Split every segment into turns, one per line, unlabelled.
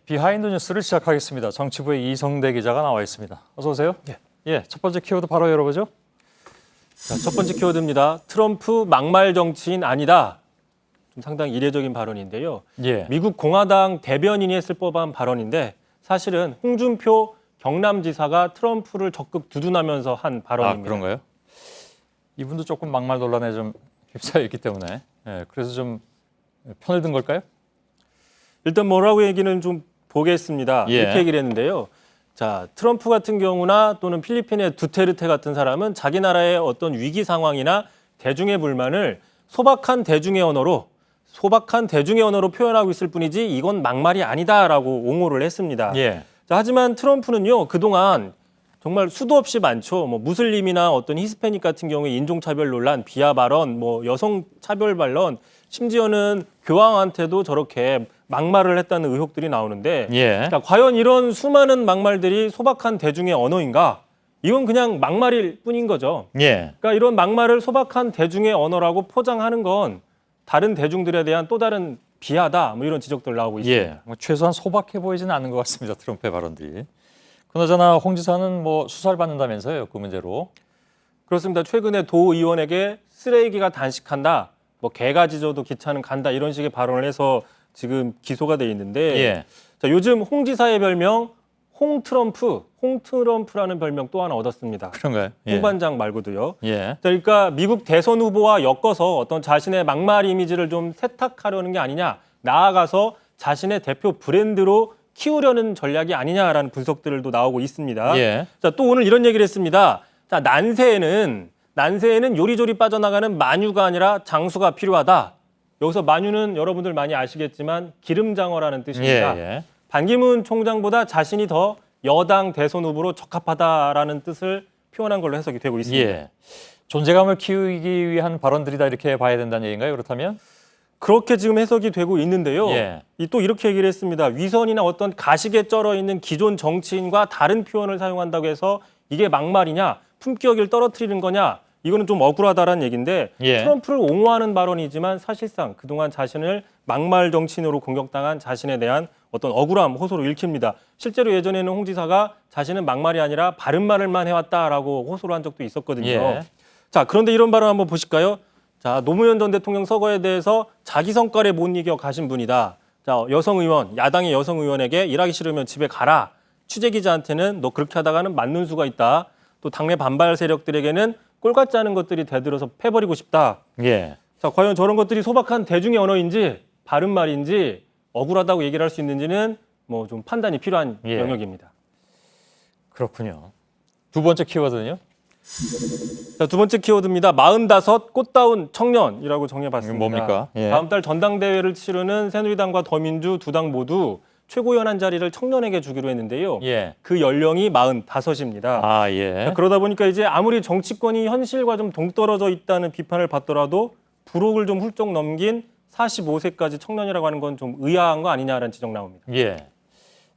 비하인드 뉴스를 시작하겠습니다. 정치부의 이성대 기자가 나와 있습니다. 어서 오세요. 첫 번째 키워드 바로 열어보죠.
자, 첫 번째 키워드입니다. 트럼프 막말 정치인 아니다. 좀 상당히 이례적인 발언인데요. 미국 공화당 대변인이 했을 법한 발언인데 사실은 홍준표 경남지사가 트럼프를 적극 두둔하면서 한 발언입니다.
그런가요? 이분도 조금 막말 논란에 좀 휩싸여 있기 때문에 그래서 좀 편을 든 걸까요?
일단 뭐라고 얘기는 좀 보겠습니다. 이렇게 얘기를 했는데요. 자, 트럼프 같은 경우나 또는 필리핀의 두테르테 같은 사람은 자기 나라의 어떤 위기 상황이나 대중의 불만을 소박한 대중의 언어로 표현하고 있을 뿐이지 이건 막말이 아니다라고 옹호를 했습니다. 자, 하지만 트럼프는요, 그동안 정말 수도 없이 많죠. 뭐 무슬림이나 어떤 히스패닉 같은 경우에 인종차별 논란, 비하 발언, 뭐 여성 차별 발언, 심지어는 교황한테도 저렇게 막말을 했다는 의혹들이 나오는데 자, 과연 이런 수많은 막말들이 소박한 대중의 언어인가? 이건 그냥 막말일 뿐인 거죠. 그러니까 이런 막말을 소박한 대중의 언어라고 포장하는 건 다른 대중들에 대한 또 다른 비하다, 뭐 이런 지적들 나오고 있습니다.
최소한 소박해 보이지는 않는 것 같습니다. 트럼프의 발언들이. 그나저나 홍 지사는 뭐 수사를 받는다면서요, 그 문제로.
그렇습니다. 최근에 도의원에게 쓰레기가 단식한다, 뭐 개가 짖어도 기차는 간다 이런 식의 발언을 해서 지금 기소가 돼 있는데 자, 요즘 홍 지사의 별명 홍트럼프라는 별명 또 하나 얻었습니다.
그런가요?
홍 반장 말고도요. 자, 그러니까 미국 대선 후보와 엮어서 어떤 자신의 막말 이미지를 좀 세탁하려는 게 아니냐, 나아가서 자신의 대표 브랜드로 키우려는 전략이 아니냐라는 분석들도 나오고 있습니다. 자, 또 오늘 이런 얘기를 했습니다. 자, 난세에는 요리조리 빠져나가는 마뉴가 아니라 장수가 필요하다. 여기서 마뉴는 여러분들 많이 아시겠지만 기름장어라는 뜻입니다. 반기문 총장보다 자신이 더 여당 대선 후보로 적합하다라는 뜻을 표현한 걸로 해석이 되고 있습니다.
존재감을 키우기 위한 발언들이다 이렇게 봐야 된다는 얘기인가요? 그렇다면?
그렇게 지금 해석이 되고 있는데요. 또 이렇게 얘기를 했습니다. 위선이나 어떤 가식에 쩔어 있는 기존 정치인과 다른 표현을 사용한다고 해서 이게 막말이냐, 품격을 떨어뜨리는 거냐, 이거는 좀 억울하다라는 얘기인데 트럼프를 옹호하는 발언이지만 사실상 그동안 자신을 막말 정치인으로 공격당한 자신에 대한 어떤 억울함, 호소로 읽힙니다. 실제로 예전에는 홍 지사가 자신은 막말이 아니라 바른 말을만 해왔다라고 호소를 한 적도 있었거든요. 자, 그런데 이런 발언 한번 보실까요? 자, 노무현 전 대통령 서거에 대해서 자기 성깔에 못 이겨 가신 분이다. 자, 여성 의원, 야당의 여성 의원에게 일하기 싫으면 집에 가라. 취재기자한테는 너 그렇게 하다가는 맞는 수가 있다. 또 당내 반발 세력들에게는 꼴같지 않은 것들이 대들어서 패버리고 싶다. 자, 과연 저런 것들이 소박한 대중의 언어인지 바른 말인지 억울하다고 얘기를 할 수 있는지는 뭐 좀 판단이 필요한 영역입니다.
그렇군요. 두 번째 키워드는요?
자, 두 번째 키워드입니다. 45 꽃다운 청년이라고 정해봤습니다.
뭡니까?
다음 달 전당대회를 치르는 새누리당과 더민주 두 당 모두 최고위원 자리를 청년에게 주기로 했는데요. 그 연령이 45입니다. 자, 그러다 보니까 이제 아무리 정치권이 현실과 좀 동떨어져 있다는 비판을 받더라도 부록을 좀 훌쩍 넘긴 45세까지 청년이라고 하는 건 좀 의아한 거 아니냐라는 지적 나옵니다.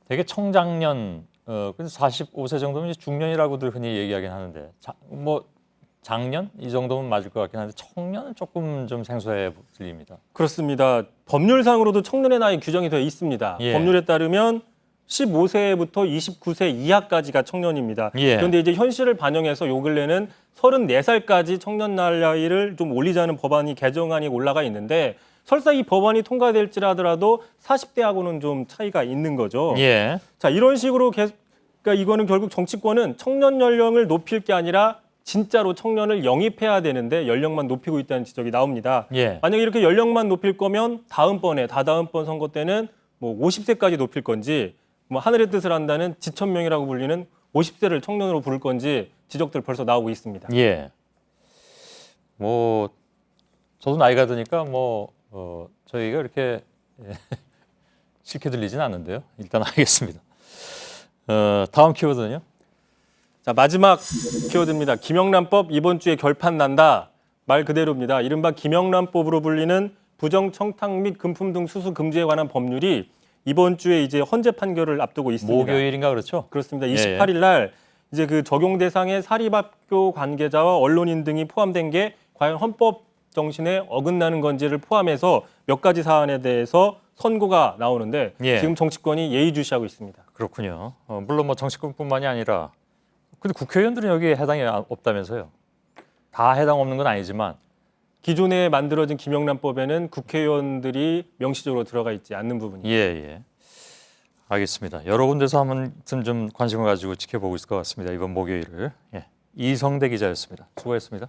되게 청장년, 근데 45세 정도면 이제 중년이라고들 흔히 얘기하긴 하는데, 뭐 장년 이 정도면 맞을 것 같긴 한데 청년은 조금 좀 생소해 들립니다.
그렇습니다. 법률상으로도 청년의 나이 규정이 되어 있습니다. 법률에 따르면 15세부터 29세 이하까지가 청년입니다. 그런데 이제 현실을 반영해서 요 근래는 34살까지 청년 나이를 좀 올리자는 법안이 개정안이 올라가 있는데 설사 이 법안이 통과될지라도 40대하고는 좀 차이가 있는 거죠. 자, 이런 식으로 그러니까 이거는 결국 정치권은 청년 연령을 높일 게 아니라 진짜로 청년을 영입해야 되는데 연령만 높이고 있다는 지적이 나옵니다. 만약에 이렇게 연령만 높일 거면 다음번에 다다음번 선거 때는 뭐 50세까지 높일 건지 뭐 하늘의 뜻을 안다는 지천명이라고 불리는 50세를 청년으로 부를 건지 지적들 벌써 나오고 있습니다.
뭐 저도 나이가 드니까 저희가 이렇게 싫게 들리진 않는데요. 일단 알겠습니다. 다음 키워드는요?
자, 마지막 키워드입니다. 김영란법 이번 주에 결판 난다. 말 그대로입니다. 이른바 김영란법으로 불리는 부정청탁 및 금품 등 수수 금지에 관한 법률이 이번 주에 이제 헌재 판결을 앞두고 있습니다.
목요일인가 그렇죠?
그렇습니다. 28일 날 이제 그 적용 대상의 사립학교 관계자와 언론인 등이 포함된 게 과연 헌법 정신에 어긋나는 건지를 포함해서 몇 가지 사안에 대해서 선고가 나오는데
예.
지금 정치권이 예의주시하고 있습니다.
그렇군요. 물론 뭐 정치권뿐만이 아니라 근데 국회의원들은 여기에 해당이 없다면서요. 다 해당 없는 건 아니지만
기존에 만들어진 김영란법에는 국회의원들이 명시적으로 들어가 있지 않는 부분이.
예. 알겠습니다. 여러 군데서 한번 좀 관심을 가지고 지켜보고 있을 것 같습니다. 이번 목요일을. 예. 이성대 기자였습니다. 수고했습니다.